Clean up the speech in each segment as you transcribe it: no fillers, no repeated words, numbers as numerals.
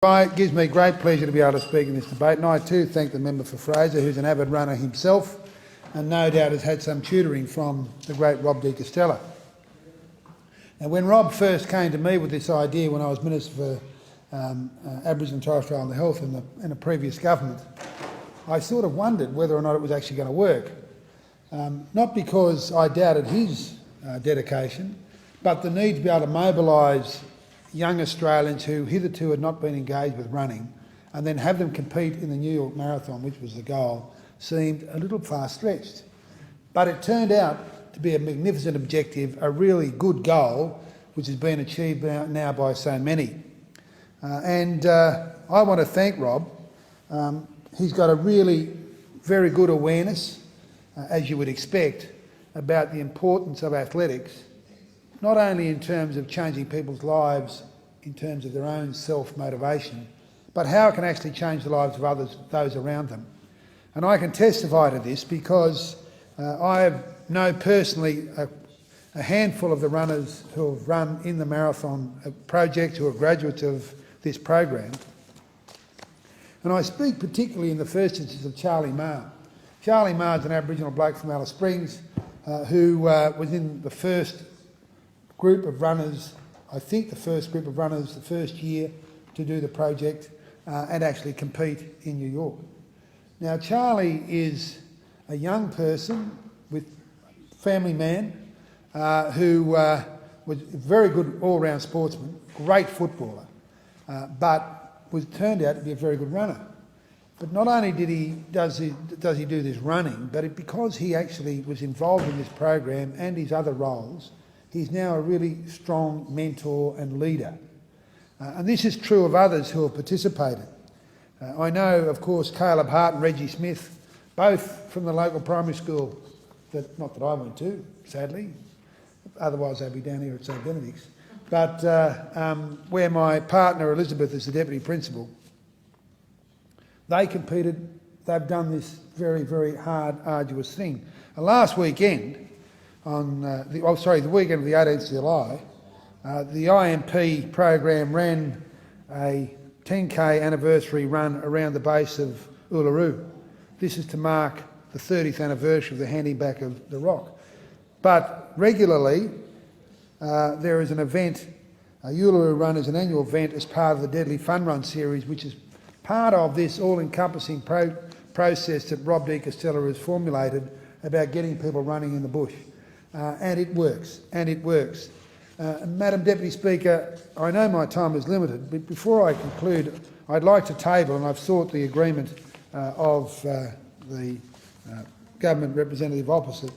It gives me great pleasure to be able to speak in this debate, and I too thank the member for Fraser, who's an avid runner himself and no doubt has had some tutoring from the great Rob de Castella. And when Rob first came to me with this idea when I was Minister for Aboriginal and Torres Strait Islander Health in a previous government, I sort of wondered whether or not it was actually going to work. Not because I doubted his dedication, but the need to be able to mobilise young Australians who hitherto had not been engaged with running and then have them compete in the New York Marathon, which was the goal, seemed a little far-stretched. But it turned out to be a magnificent objective, a really good goal, which has been achieved now by so many. I want to thank Rob. He's got a really very good awareness, as you would expect, about the importance of athletics, not only in terms of changing people's lives in terms of their own self-motivation, but how it can actually change the lives of others, those around them. And I can testify to this because I know personally a handful of the runners who have run in the marathon project who are graduates of this program. And I speak particularly in the first instance of Charlie Marr. Charlie Marr is an Aboriginal bloke from Alice Springs who was in the first group of runners, I think the first group of runners the first year to do the project and actually compete in New York. Now Charlie is a young person with a family man who was a very good all-round sportsman, great footballer, but turned out to be a very good runner. But not only does he do this running, but because he actually was involved in this program and his other roles, he's now a really strong mentor and leader. And this is true of others who have participated. I know, of course, Caleb Hart and Reggie Smith, both from the local primary school, not that I went to, sadly, otherwise they'd be down here at St Benedict's, but where my partner Elizabeth is the deputy principal. They competed, they've done this very, very hard, arduous thing. And last weekend, the weekend of the 18th of July, the IMP program ran a 10k anniversary run around the base of Uluru. This is to mark the 30th anniversary of the handing back of the rock. But regularly, there is an event, Uluru Run is an annual event as part of the Deadly Fun Run series, which is part of this all-encompassing process that Rob de Castella has formulated about getting people running in the bush. And it works, Madam Deputy Speaker, I know my time is limited, but before I conclude, I'd like to table, and I've sought the agreement of the government representative opposite,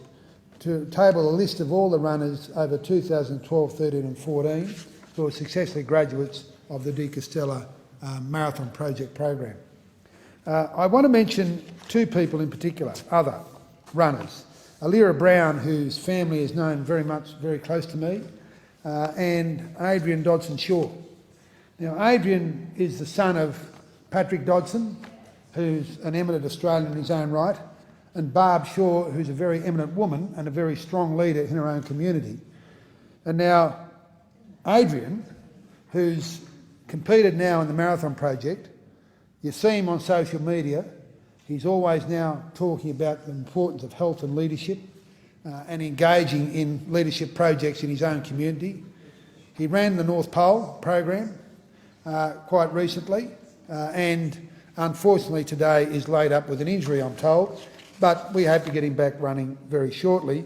to table a list of all the runners over 2012, 13 and 14 who are successfully graduates of the de Castella Marathon Project program. I want to mention two people in particular, other runners. Alira Brown, whose family is known very close to me, and Adrian Dodson-Shaw. Now, Adrian is the son of Patrick Dodson, who's an eminent Australian in his own right, and Barb Shaw, who's a very eminent woman and a very strong leader in her own community. And now, Adrian, who's competed now in the Marathon Project, you see him on social media. He's always now talking about the importance of health and leadership and engaging in leadership projects in his own community. He ran the North Pole program quite recently and unfortunately today is laid up with an injury, I'm told, but we hope to get him back running very shortly,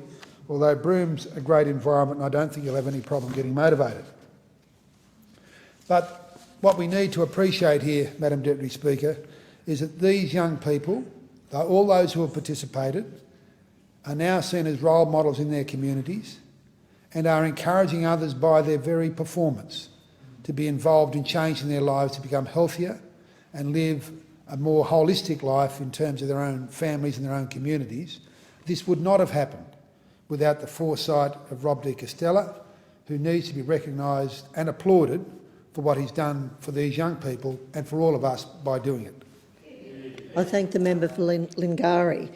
although Broom's a great environment and I don't think he'll have any problem getting motivated. But what we need to appreciate here, Madam Deputy Speaker, is that these young people, all those who have participated, are now seen as role models in their communities and are encouraging others by their very performance to be involved in changing their lives to become healthier and live a more holistic life in terms of their own families and their own communities. This would not have happened without the foresight of Rob de Castella, who needs to be recognised and applauded for what he's done for these young people and for all of us by doing it. I thank the member for Lingari.